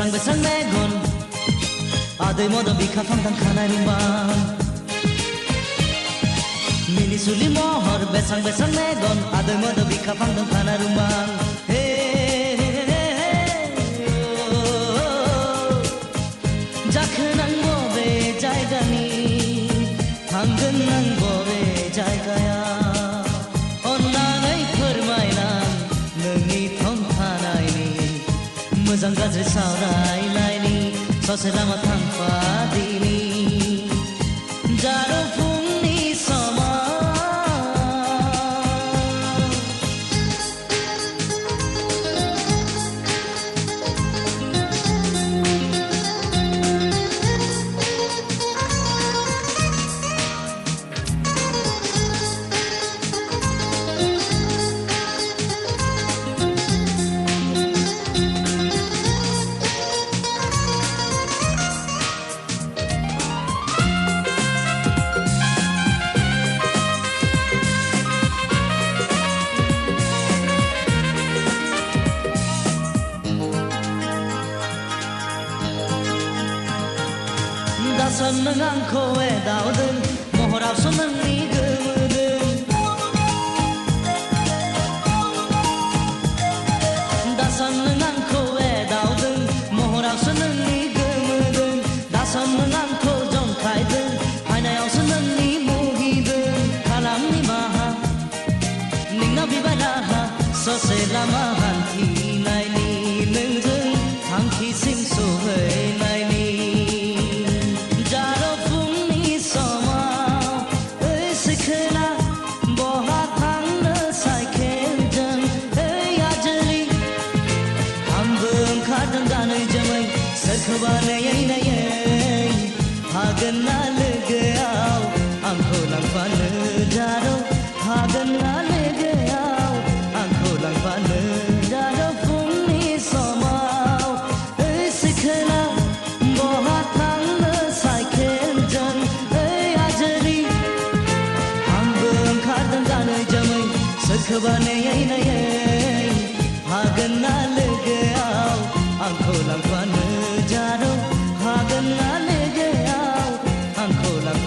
Besang megon Aday mo daw bikafang tang kanarimbang Mini suli mohor besang megon Aday mo daw bikafang tang kanarimbang Jakhnang bobe jaygani Hanggenang bobe jaygaya Onnanai फोरमायनां नोंनि थंथानायनि मोजां गाज्रि सावरायलायनि ससे लामा थांफादिनि जारो फुंनि समाव दासन नों आंखौ एदावदों महरावसो नोंनि गोमोदों दासन नों आंखौ एदावदों महरावसो नोंनि गोमोदों दासन नों आंखौ जंखायदों आयनायावसो नोंनि मुहिदों खालामनि माहा नोंना बिबाय राहा ससे लामा हान्थिनायनि नोंजों थांखिसिम सहैनायनि हागोन ना लोगोआव आंखौ लांफानो जारौ हागोन ना लोगोआव आंखौ लांफानो जारौ Sobane yai na yai hagan na lege ao angko lang kwan jaro hagan na lege ao angko lang